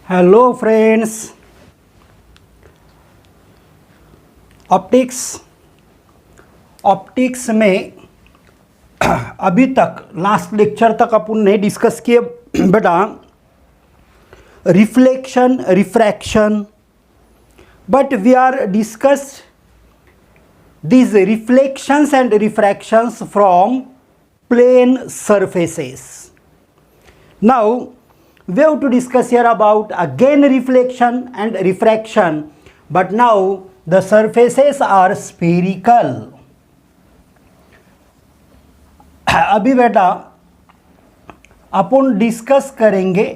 Hello friends, optics में अभी तक लास्ट लेक्चर तक अपन ने डिस्कस किए बेटा reflection refraction, but we are discuss these reflections and refractions from plane surfaces. Now we have to discuss here about again reflection and refraction, but now the surfaces are spherical. अभी बेटा अपन discuss करेंगे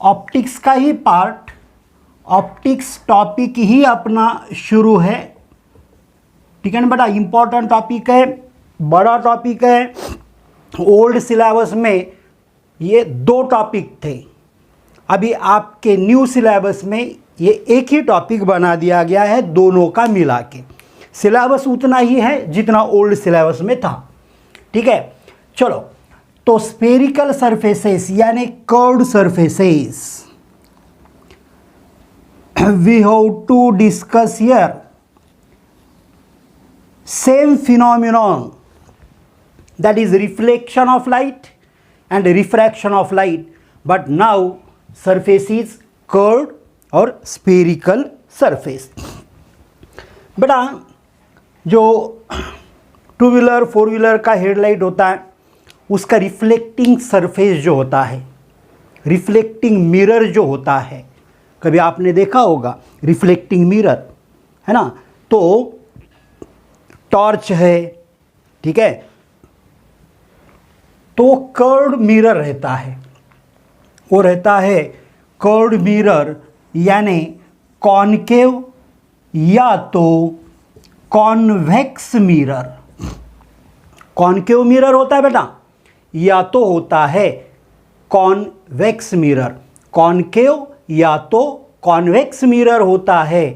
optics का ही part. Optics topic ही अपना शुरू है, ठीक है ना बेटा। इंपॉर्टेंट टॉपिक है, बड़ा टॉपिक है। ओल्ड सिलेबस में ये 2 टॉपिक थे, अभी आपके न्यू सिलेबस में ये एक ही टॉपिक बना दिया गया है, दोनों का मिला के। सिलेबस उतना ही है जितना ओल्ड सिलेबस में था, ठीक है। चलो, तो स्फेरिकल सरफेसेस यानी curved surfaces we have to discuss here same phenomenon, that is reflection of light and refraction of light, but now surface is curved or spherical surface. बेटा जो 2 व्हीलर 4 व्हीलर का हेडलाइट होता है उसका reflecting surface जो होता है, reflecting mirror जो होता है, कभी आपने देखा होगा रिफ्लेक्टिंग मिरर, है ना। तो टॉर्च है, ठीक है, तो कर्व्ड मिरर रहता है, वो रहता है कर्व्ड मिरर यानी कॉनकेव या तो कॉन्वेक्स मिरर। कॉनकेव मिरर होता है बेटा या तो होता है कॉन्वेक्स मिरर, कॉनकेव या तो कॉन्वेक्स मिरर होता है,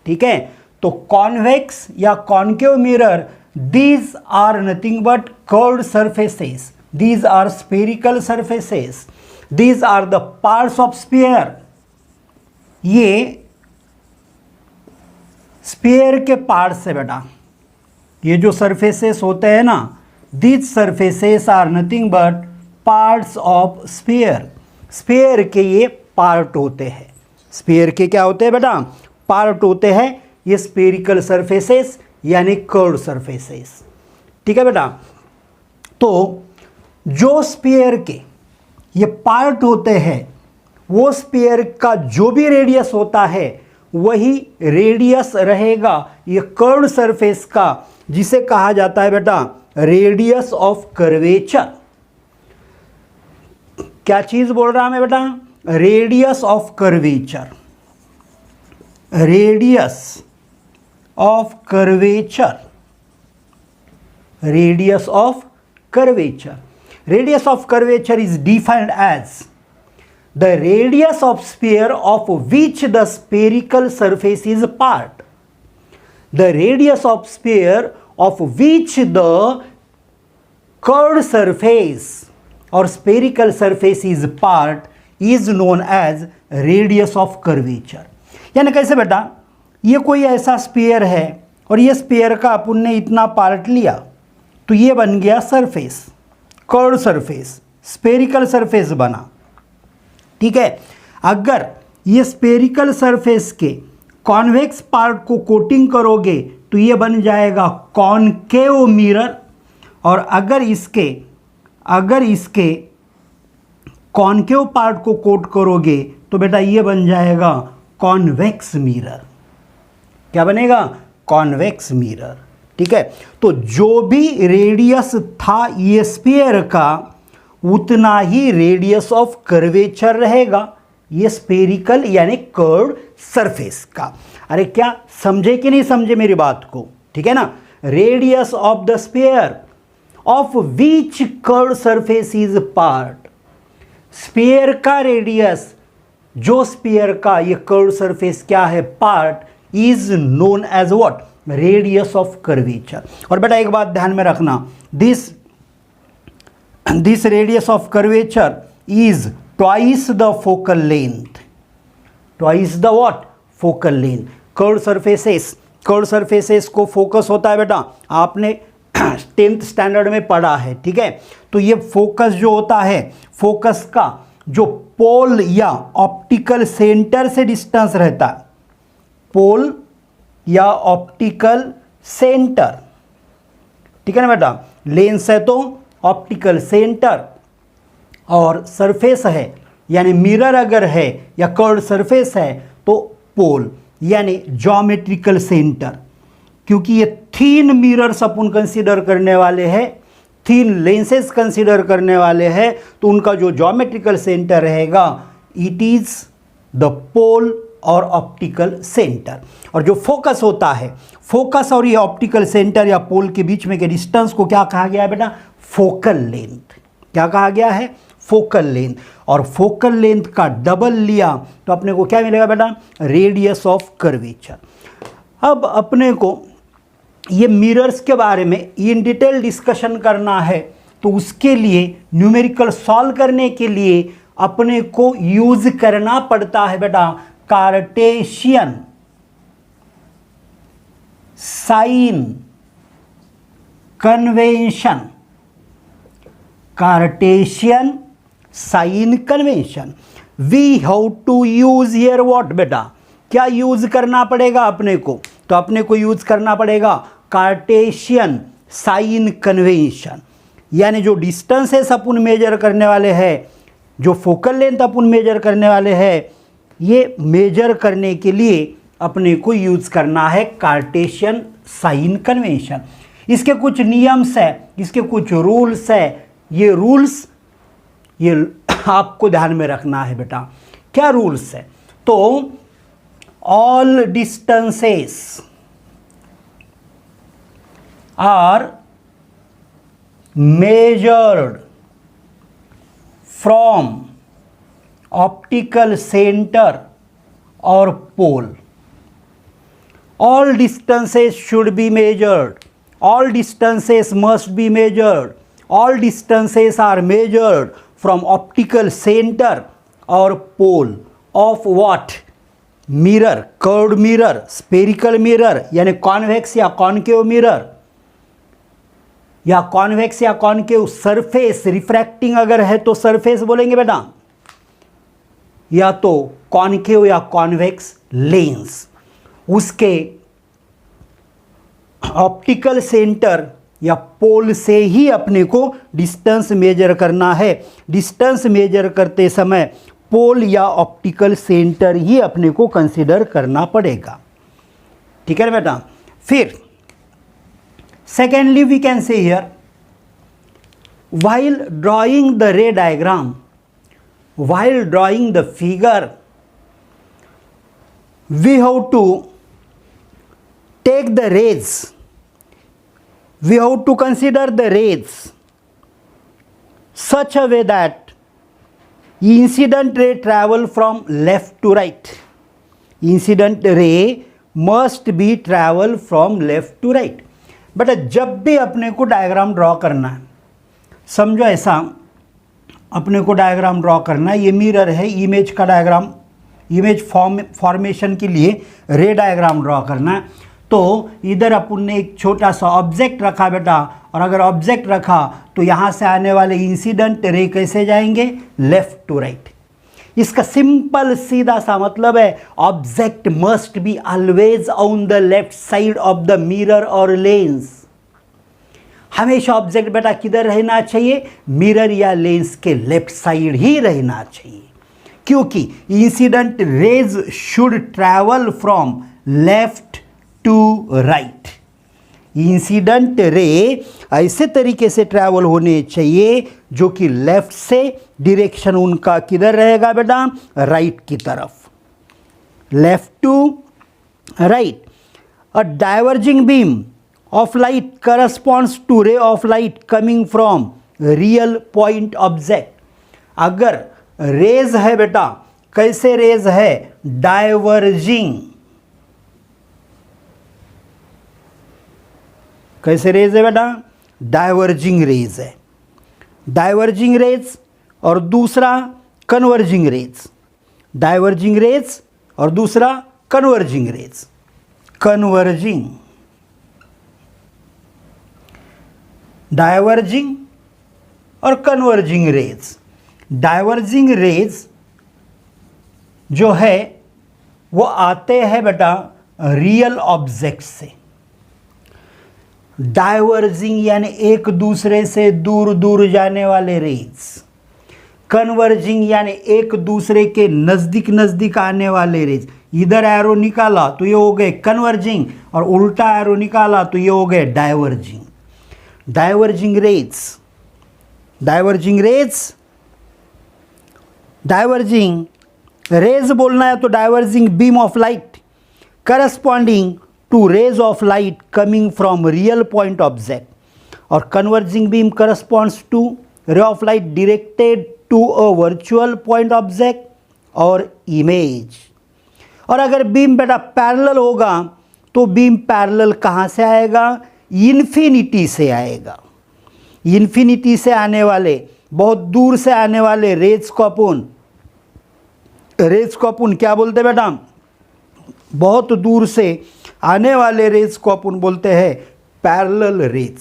ठीक है। तो कॉन्वेक्स या concave mirror, these are nothing but curved surfaces, these are spherical surfaces, these are the parts of sphere। ये स्फीयर के पार्ट्स है बेटा, ये जो सरफेसेस होते हैं ना, these surfaces are nothing but parts of sphere। Sphere के ये पार्ट होते हैं, स्फीयर के क्या होते हैं बेटा, पार्ट होते हैं ये स्फेरिकल सरफेसेस यानी कर्व्ड सरफेसेस, ठीक है बेटा। तो जो स्फीयर के ये पार्ट होते हैं, वो स्फीयर का जो भी रेडियस होता है वही रेडियस रहेगा ये कर्व्ड सरफेस का, जिसे कहा जाता है बेटा रेडियस ऑफ कर्वेचर। क्या चीज बोल रहा मैं बेटा, radius of curvature, radius of curvature, radius of curvature. Radius of curvature is defined as the radius of sphere of which the spherical surface is part. The radius of sphere of which the curved surface or spherical surface is part is known as radius of curvature. यानी कैसे बेटा, ये कोई ऐसा sphere है और ये sphere का अपन ने इतना पार्ट लिया तो ये बन गया surface, curved surface, spherical surface बना, ठीक है। अगर ये स्फेरिकल सरफेस के कॉन्वेक्स पार्ट को कोटिंग करोगे तो ये बन जाएगा कॉनकेव मिरर, और अगर इसके कॉनकेव पार्ट को कोट करोगे तो बेटा ये बन जाएगा कॉन्वेक्स मिरर। क्या बनेगा, कॉन्वेक्स मिरर, ठीक है। तो जो भी रेडियस था ये स्फीयर का उतना ही रेडियस ऑफ कर्वेचर रहेगा ये स्फेरिकल यानी कर्व्ड सरफेस का। अरे क्या समझे कि नहीं समझे मेरी बात को, ठीक है ना। Radius of the sphere of which curved surface is part, sphere का रेडियस, जो स्फीयर का ये कर्व्ड सरफेस क्या है part, is known as what, radius of curvature। और बेटा एक बात ध्यान में रखना, this radius of curvature is twice the focal length, twice the what, focal length. Curve surfaces को फोकस होता है बेटा, आपने 10th स्टैंडर्ड में पढ़ा है, ठीक है। तो ये फोकस जो होता है, फोकस का जो पोल या ऑप्टिकल सेंटर से डिस्टेंस रहता है, पोल या ऑप्टिकल सेंटर, ठीक है ना बेटा। लेंस है तो ऑप्टिकल सेंटर, और सरफेस है यानी मिरर अगर है या कर्व सरफेस है तो पोल यानी ज्योमेट्रिकल सेंटर। क्योंकि ये 3 मिरर्स अपन कंसीडर करने वाले हैं, 3 लेंसेज कंसीडर करने वाले हैं, तो उनका जो ज्योमेट्रिकल सेंटर रहेगा इट इज द पोल और ऑप्टिकल सेंटर। और जो फोकस होता है, फोकस और ये ऑप्टिकल सेंटर या पोल के बीच में के डिस्टेंस को क्या कहा गया है बेटा, फोकल लेंथ। क्या कहा गया है, फोकल लेंथ। और फोकल लेंथ का डबल लिया तो अपने को क्या मिलेगा बेटा, रेडियस ऑफ कर्वेचर। अब अपने को ये मिरर्स के बारे में इन डिटेल डिस्कशन करना है, तो उसके लिए न्यूमेरिकल सॉल्व करने के लिए अपने को यूज करना पड़ता है बेटा Cartesian sign convention. Cartesian sign convention we have to use here what बेटा, क्या यूज करना पड़ेगा अपने को, तो अपने को यूज करना पड़ेगा कार्टेशियन साइन कन्वेंशन। यानी जो डिस्टेंसेस अपन मेजर करने वाले हैं, जो फोकल लेंथ अपन मेजर करने वाले हैं, ये मेजर करने के लिए अपने को यूज करना है कार्टेशियन साइन कन्वेंशन। इसके कुछ नियम्स है, इसके कुछ रूल्स है। ये रूल्स ये आपको ध्यान में रखना है बेटा। क्या रूल्स है, तो all distances are measured from optical center or pole. All distances should be measured. All distances must be measured. All distances are measured from optical center or pole of what? Mirror, curved mirror, spherical mirror यानी convex या concave mirror, या convex या concave surface, refracting अगर है तो surface बोलेंगे बेटा, या तो कॉनकेव या कॉन्वेक्स लेंस। उसके ऑप्टिकल सेंटर या पोल से ही अपने को डिस्टेंस मेजर करना है। डिस्टेंस मेजर करते समय पोल या ऑप्टिकल सेंटर ही अपने को कंसीडर करना पड़ेगा, ठीक है बेटा। फिर secondly we can say here, while drawing the ray diagram, while drawing the figure, we have to take the rays, we have to consider the rays such a way that incident ray travel from left to right. Incident ray must be travel from left to right. But जब भी अपने को diagram draw करना है, समझो ऐसा अपने को डायग्राम ड्रॉ करना है, ये मिरर है, इमेज का डायग्राम, इमेज फॉर्मेशन के लिए रे डायग्राम ड्रॉ करना है। तो इधर अपन ने एक छोटा सा ऑब्जेक्ट रखा बेटा, और अगर ऑब्जेक्ट रखा तो यहाँ से आने वाले इंसिडेंट रे कैसे जाएंगे, लेफ्ट टू राइट। इसका सिंपल सीधा सा मतलब है object must be always on the left side of the mirror और लेंस। हमेशा ऑब्जेक्ट बेटा किधर रहना चाहिए, मिरर या लेंस के लेफ्ट साइड ही रहना चाहिए, क्योंकि incident rays should travel from left to right. Incident ray ऐसे तरीके से ट्रैवल होने चाहिए जो कि लेफ्ट से डायरेक्शन उनका किधर रहेगा बेटा, राइट की तरफ, left to right. A diverging beam of light corresponds to ray of light coming from real point object. अगर रेज है बेटा, कैसे रेज है, डाइवर्जिंग, कैसे रेज है बेटा, डाइवर्जिंग रेज है, डाइवर्जिंग रेज। और दूसरा कन्वर्जिंग रेज, डाइवर्जिंग रेज और दूसरा कन्वर्जिंग रेज। कन्वर्जिंग, डाइवर्जिंग और कन्वर्जिंग रेज। डाइवर्जिंग रेज जो है वो आते हैं बेटा रियल ऑब्जेक्ट से। डाइवर्जिंग यानी एक दूसरे से दूर दूर जाने वाले रेज। कन्वर्जिंग यानी एक दूसरे के नज़दीक नज़दीक आने वाले रेज। इधर एरो निकाला तो ये हो गए कन्वर्जिंग और उल्टा एरो निकाला तो ये हो गए diverging. Diverging rays, diverging rays, diverging rays बोलना है तो diverging beam of light corresponding to rays of light coming from real point object, और converging beam corresponds to ray of light directed to a virtual point object और image. और अगर beam बेटा parallel होगा तो बीम पैरेलल कहाँ से आएगा? इन्फिनिटी से आएगा। इन्फिनिटी से आने वाले, बहुत दूर से आने वाले रेज को अपन क्या बोलते हैं बेटा? बहुत दूर से आने वाले रेज को अपन बोलते हैं पैरेलल रेज।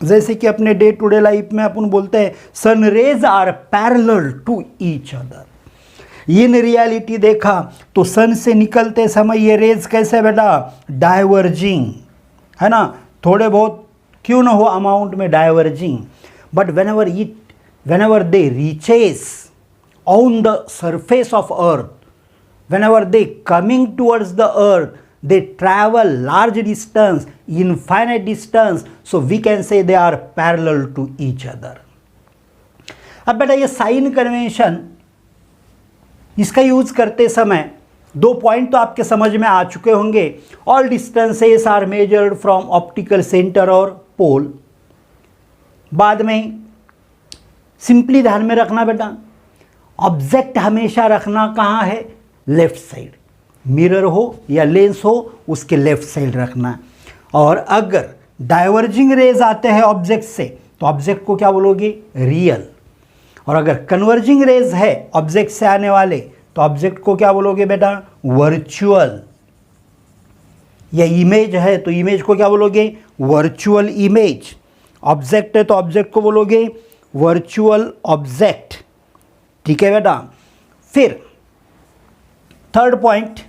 जैसे कि अपने डे टू डे लाइफ में अपन बोलते हैं sun rays are parallel to each other. In reality देखा तो सन से निकलते समय ये रेज कैसे बेटा? डाइवर्जिंग, है ना, थोड़े बहुत क्यों ना हो अमाउंट में diverging, but whenever they reaches on the surface of earth, whenever they coming towards the earth, they travel large distance, infinite distance, so we can say they are parallel to each other. अब बेटा ये sign convention, इसका use करते समय दो point तो आपके समझ में आ चुके होंगे। All distances are measured from optical centre और पोल। बाद में सिंपली ध्यान में रखना बेटा, ऑब्जेक्ट हमेशा रखना कहाँ है? Left side. मिरर हो या लेंस हो उसके लेफ्ट साइड रखना। और अगर डाइवर्जिंग रेज आते हैं ऑब्जेक्ट से तो ऑब्जेक्ट को क्या बोलोगे? रियल। और अगर कन्वर्जिंग रेज है ऑब्जेक्ट से आने वाले तो ऑब्जेक्ट को क्या बोलोगे बेटा? वर्चुअल। या इमेज है तो इमेज को क्या बोलोगे? Virtual image. ऑब्जेक्ट है तो ऑब्जेक्ट को बोलोगे वर्चुअल ऑब्जेक्ट। ठीक है बेटा। फिर third point,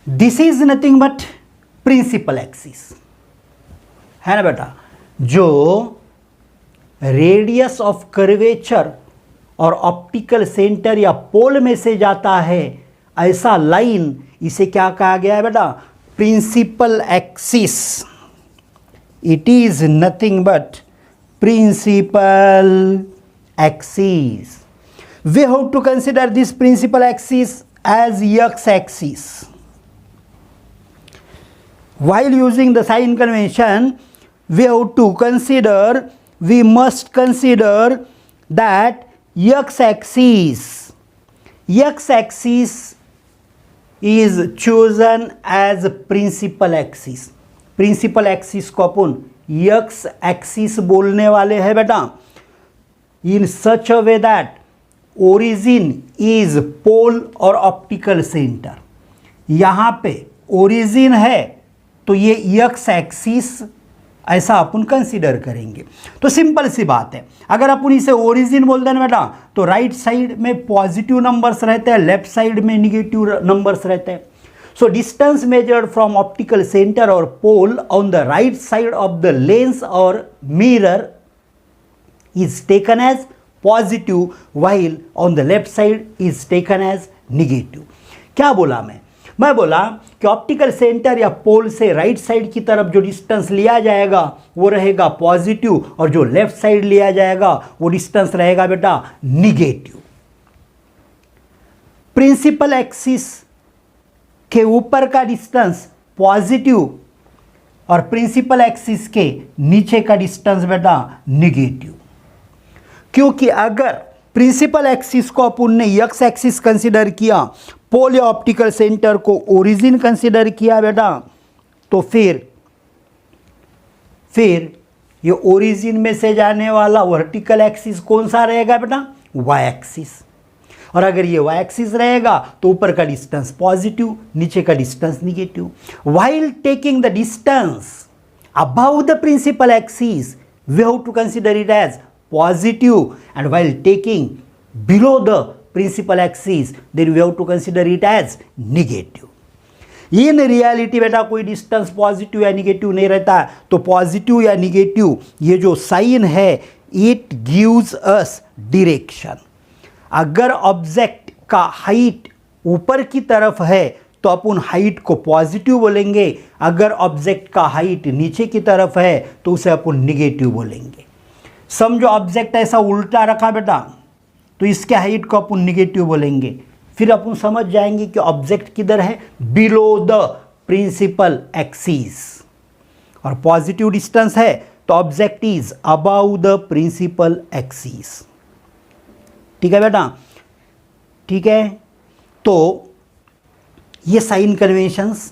this is nothing but principal axis, है ना बेटा। जो रेडियस ऑफ कर्वेचर और ऑप्टिकल सेंटर या पोल में से जाता है ऐसा लाइन, इसे क्या कहा गया है बेटा? Principal axis. It is nothing but principal axis. We have to consider this principal axis as x-axis. While using the sign convention, we must consider that x-axis is chosen as principal axis. Principal axis को अपन x-axis बोलने वाले हैं बेटा, in such a way that origin is pole और optical centre. यहाँ पे origin है तो ये एक्स एक्सिस ऐसा अपन कंसीडर करेंगे। तो सिंपल सी बात है, अगर अपन इसे ओरिजिन बोल दें बेटा तो राइट साइड में पॉजिटिव नंबर्स रहते हैं, लेफ्ट साइड में निगेटिव नंबर्स रहते हैं। So distance measured from optical centre और pole on the right side of the lens और mirror is taken as positive while on the left side is taken as negative। क्या बोला मैं बोला कि ऑप्टिकल सेंटर या पोल से राइट साइड की तरफ जो डिस्टेंस लिया जाएगा वो रहेगा पॉजिटिव और जो लेफ्ट साइड लिया जाएगा वो डिस्टेंस रहेगा बेटा निगेटिव। प्रिंसिपल एक्सिस के ऊपर का डिस्टेंस पॉजिटिव और प्रिंसिपल एक्सिस के नीचे का डिस्टेंस बेटा निगेटिव। क्योंकि अगर प्रिंसिपल एक्सिस को अपन ने एक्स एक्सिस कंसीडर किया, पोल या ऑप्टिकल सेंटर को ओरिजिन कंसीडर किया बेटा, तो फिर ये ओरिजिन में से जाने वाला वर्टिकल एक्सिस कौन सा रहेगा बेटा? वाई एक्सिस, और अगर ये वाई एक्सिस रहेगा तो ऊपर का डिस्टेंस पॉजिटिव, नीचे का distance negative. While taking the distance above the principal axis we have to consider it as positive, and while taking below the principal axis then we have to consider it as negative. In reality बेटा कोई distance positive या negative नहीं रहता, तो positive या negative ये जो sign है इट गिव्स अस डायरेक्शन. अगर ऑब्जेक्ट का हाइट ऊपर की तरफ है तो अपन हाइट को पॉजिटिव बोलेंगे, अगर ऑब्जेक्ट का हाइट नीचे की तरफ है तो उसे अपन निगेटिव बोलेंगे. समझो ऑब्जेक्ट ऐसा उल्टा रखा बेटा तो इसके हाइट को अपन निगेटिव बोलेंगे. फिर अपन समझ जाएंगे कि ऑब्जेक्ट किधर है, बिलो द प्रिंसिपल एक्सिस, और पॉजिटिव डिस्टेंस है तो object is above the principal axis. ठीक है बेटा, ठीक है. तो ये साइन कन्वेंशंस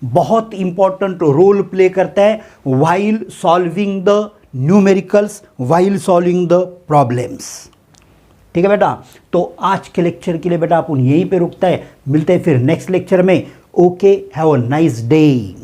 बहुत इंपॉर्टेंट रोल प्ले करता है while solving the numericals, while solving the problems. ठीक है बेटा, तो आज के लेक्चर के लिए बेटा अपन यहीं पे रुकता है, मिलते हैं फिर नेक्स्ट लेक्चर में. Okay, have a nice day.